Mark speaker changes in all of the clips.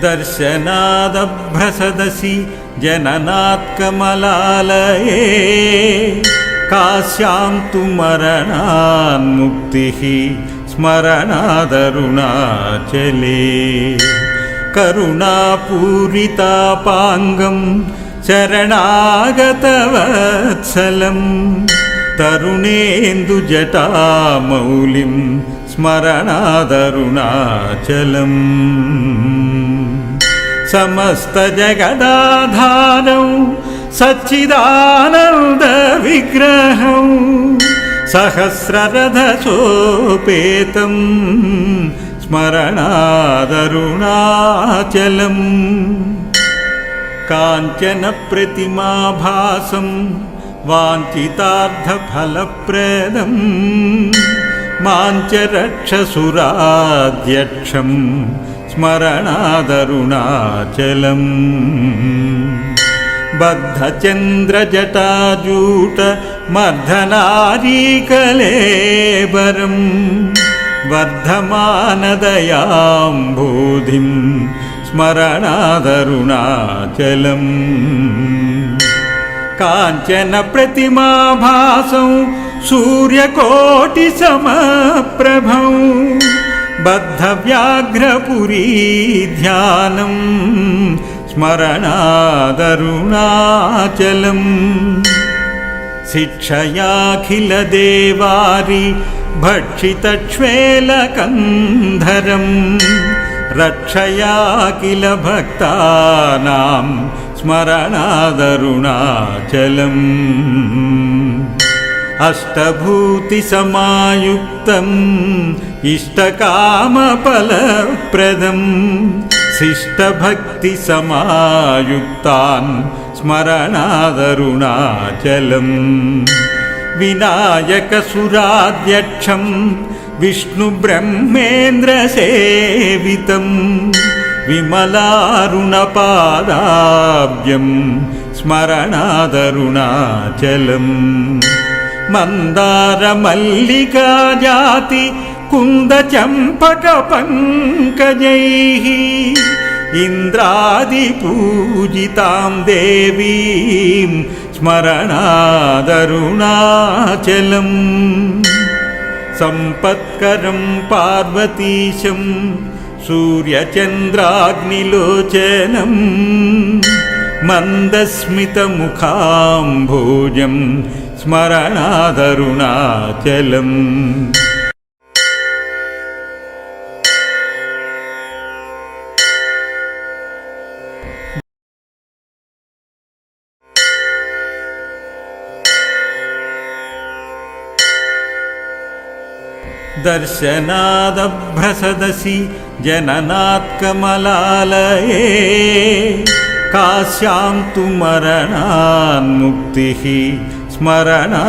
Speaker 1: दर्शनादभ्रसदसि जननात्कमलालये कास्यां तु मरणान्मुक्तिः स्मरणादरुणाचले करुणापूरितापाङ्गं शरणागतवत्सलं तरुणेन्दुजटामौलिं स्मरणादरुणाचलम् समस्तजगदाधारं सच्चिदानन्दविग्रहं सहस्ररथसोपेतं स्मरणादरुणाचलम् काञ्चनप्रतिमाभासं वाञ्छितार्थफलप्रदं मां च रक्षसुराध्यक्षं स्मरणादरुणाचलम् बद्धचन्द्रजटाजूटमर्धनारीकलेबरं वर्धमानदयाम्भोधिं स्मरणादरुणाचलम् काञ्चनप्रतिमाभासं सूर्यकोटिसमप्रभं बद्धव्याघ्रपुरीध्यानं स्मरणादरुणाचलम् शिक्षयाखिलदेवारि भक्षितक्ष्वेलकन्धरं रक्षया किल भक्तानां स्मरणादरुणाचलम् अष्टभूतिसमायुक्तम् इष्टकामफलप्रदं शिष्टभक्तिसमायुक्तान् स्मरणादरुणाचलम् विनायकसुराध्यक्षं विष्णुब्रह्मेन्द्रसेवितं विमलारुणपादाब्जं स्मरणादरुणाचलम् मन्दारमल्लिकाजाति कुन्दचम्पकपङ्कजैः इन्द्रादिपूजितां देवीं स्मरणादरुणाचलम् सम्पत्करं पार्वतीशं सूर्यचन्द्राग्निलोचनं मन्दस्मितमुखाम्भोजं स्मरणादरुणाचलम् दर्शनादभ्रसदसि जननात्कमलालये कास्यां तु मरणान्मुक्तिः स्मरणादरुणाचले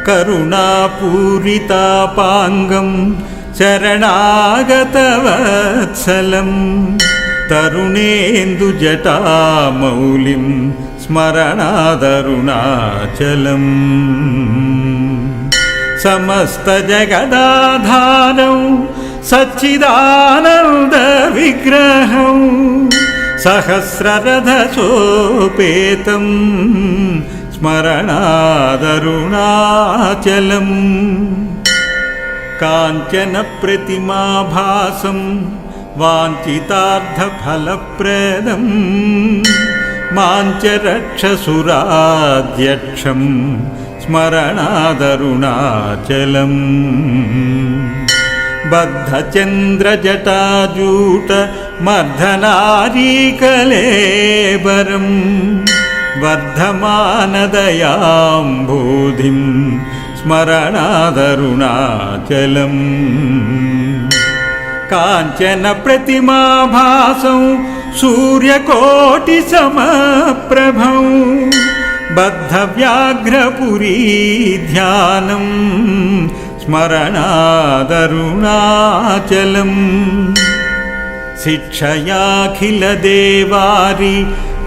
Speaker 1: करुणापूरितापाङ्गं शरणागतवत्सलं तरुणेन्दुजटामौलिं स्मरणादरुणाचलम् समस्तजगदाधारं सच्चिदानन्दविग्रहं सहस्ररथसोपेतं स्मरणादरुणाचलम् काञ्चनप्रतिमाभासं वाञ्छितार्थफलप्रदं मां च रक्षसुराध्यक्षं स्मरणादरुणाचलम् बद्धचन्द्रजटाजूटमर्धनारीकलेबरं वर्धमानदयाम्भोधिं स्मरणादरुणाचलम् काञ्चनप्रतिमाभासं सूर्यकोटिसमप्रभं बद्धव्याघ्रपुरीध्यानं स्मरणादरुणाचलम् शिक्षयाखिलदेवारि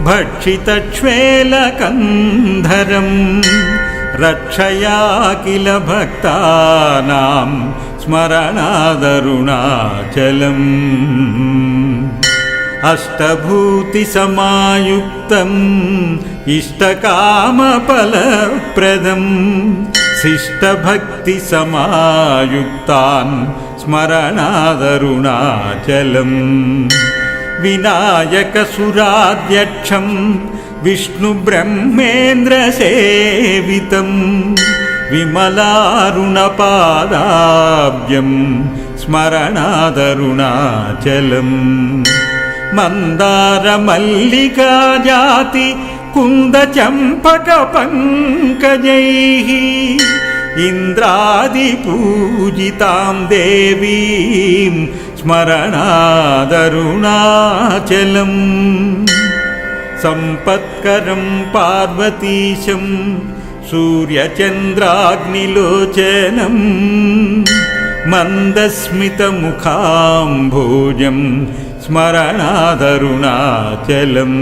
Speaker 1: भक्षितक्ष्वेलकन्धरं रक्षया किल भक्तानां स्मरणादरुणाचलम् अष्टभूतिसमायुक्तम् इष्टकामफलप्रदम् शिष्टभक्तिसमायुक्तान् स्मरणादरुणाचलम् विनायकसुराध्यक्षम् विष्णुब्रह्मेन्द्रसेवितम् विमलारुणपादाब्जं स्मरणादरुणाचलम् मन्दारमल्लिकाजाति कुन्दचम्पकपङ्कजैः इन्द्रादिपूजितां देवीं स्मरणादरुणाचलम् सम्पत्करं पार्वतीशं सूर्यचन्द्राग्निलोचनं मन्दस्मितमुखाम्भोजं स्मरणादरुणाचलम्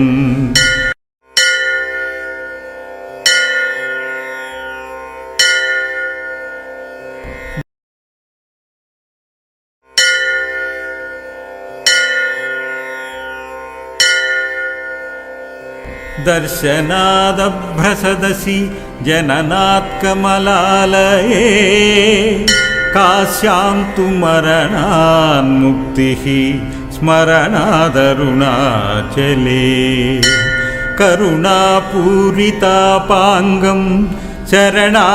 Speaker 1: दर्शनादभ्रसदसि जननात्कमलालये काश्यां तु मरणान्मुक्तिः स्मरणादरुणाचले करुणापूरितापाङ्गं शरणागतवत्सलं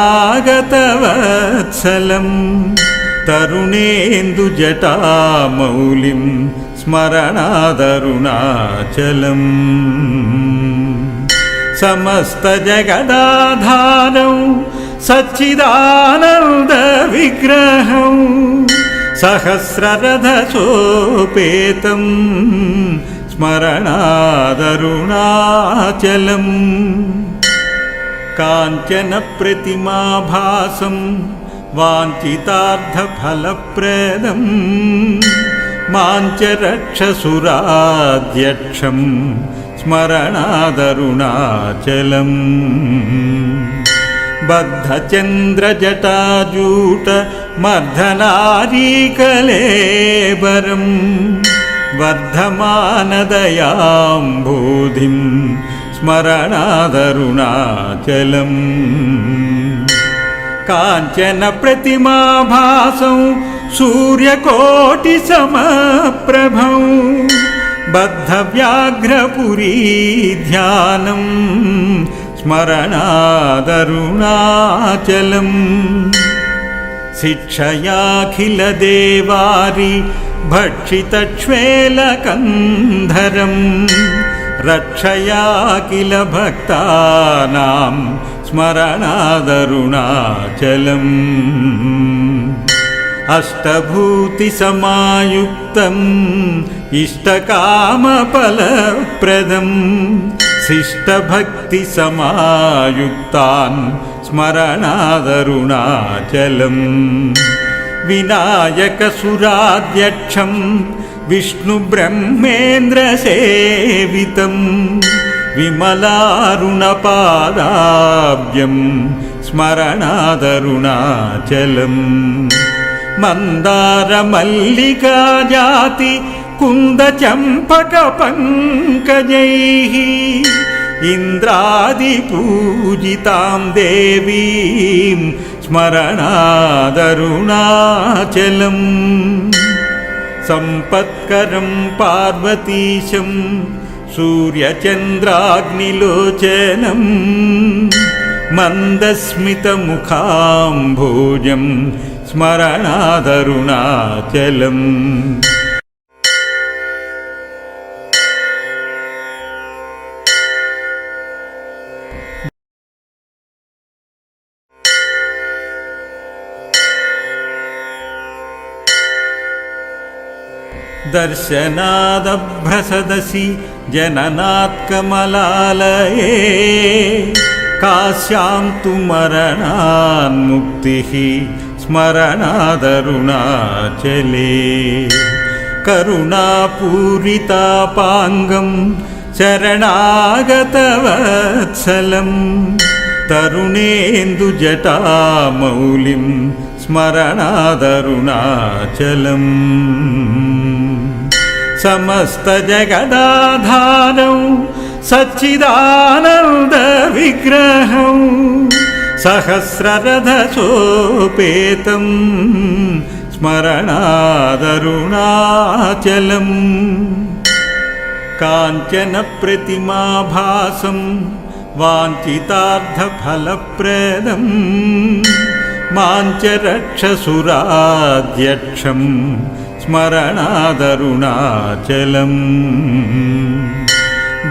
Speaker 1: तरुणेन्दुजटामौलिं स्मरणादरुणाचलम् समस्तजगदाधारं सच्चिदानन्दविग्रहं सहस्ररथसोपेतं स्मरणादरुणाचलम् काञ्चनप्रतिमाभासं वाञ्छितार्थफलप्रदं मां च रक्षसुराध्यक्षं स्मरणादरुणाचलम् बद्धचन्द्रजटाजूटमर्धनारीकलेबरं वर्धमानदयाम्भोधिं स्मरणादरुणाचलम् काञ्चनप्रतिमाभासं सूर्यकोटिसमप्रभं बद्धव्याघ्रपुरीध्यानं स्मरणादरुणाचलम् शिक्षयाखिलदेवारि भक्षितक्ष्वेलकन्धरं रक्षया किल भक्तानां स्मरणादरुणाचलम् अष्टभूतिसमायुक्तम् इष्टकामफलप्रदम् शिष्टभक्तिसमायुक्तान् स्मरणादरुणाचलम् विनायकसुराध्यक्षं विष्णुब्रह्मेन्द्रसेवितम् विमलारुणपादाब्जं स्मरणादरुणाचलम् मन्दारमल्लिकाजाति कुन्दचम्पकपङ्कजैः इन्द्रादिपूजितां देवीं स्मरणादरुणाचलम् सम्पत्करं पार्वतीशं सूर्यचन्द्राग्निलोचनं मन्दस्मितमुखाम्भोजं स्मरणादरुणाचलम् दर्शनादभ्रसदसि जननात्कमलालये काश्यां तु मरणान्मुक्तिः स्मरणादरुणाचले करुणापूरितापाङ्गं शरणागतवत्सलं तरुणेन्दुजटामौलिं स्मरणादरुणाचलम् समस्तजगदाधारं सच्चिदानन्दविग्रहं सहस्ररथसोपेतं स्मरणादरुणाचलम् काञ्चनप्रतिमाभासं वाञ्छितार्थफलप्रदं मां च रक्षसुराध्यक्षं स्मरणादरुणाचलम्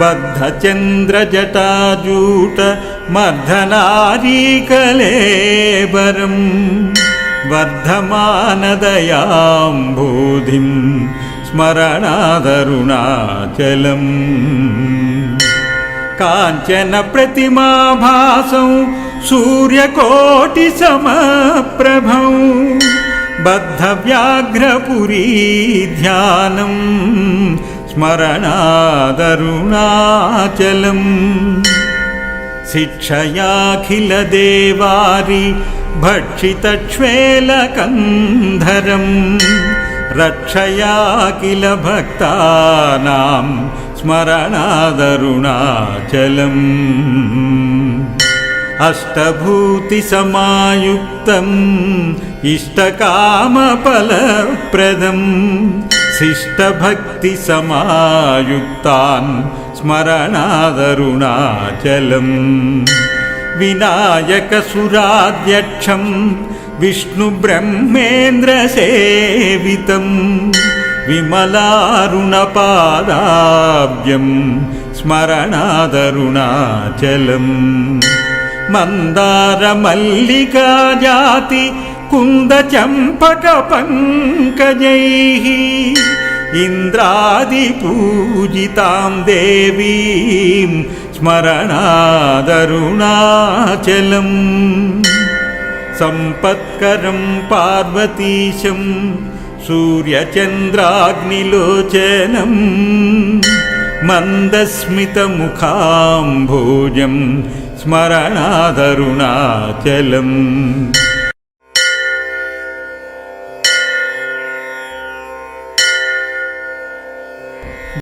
Speaker 1: बद्धचन्द्रजटाजूटमर्धनारीकलेबरं वर्धमानदयाम्भोधिं स्मरणादरुणाचलम् काञ्चनप्रतिमाभासं सूर्यकोटिसमप्रभं बद्धव्याघ्रपुरीध्यानं स्मरणादरुणाचलम् शिक्षयाखिलदेवारि भक्षितक्ष्वेलकन्धरं रक्षया किल भक्तानां स्मरणादरुणाचलम् अष्टभूतिसमायुक्तम् इष्टकामफलप्रदं शिष्टभक्तिसमायुक्तान् स्मरणादरुणाचलम् विनायकसुराध्यक्षं विष्णुब्रह्मेन्द्रसेवितं विमलारुणपादाब्जं स्मरणादरुणाचलम् मन्दारमल्लिकाजाति कुन्दचम्पकपङ्कजैः इन्द्रादिपूजितां देवीं स्मरणादरुणाचलम् सम्पत्करं पार्वतीशं सूर्यचन्द्राग्निलोचनं मन्दस्मितमुखाम्भोजं स्मरणादरुणाचलम्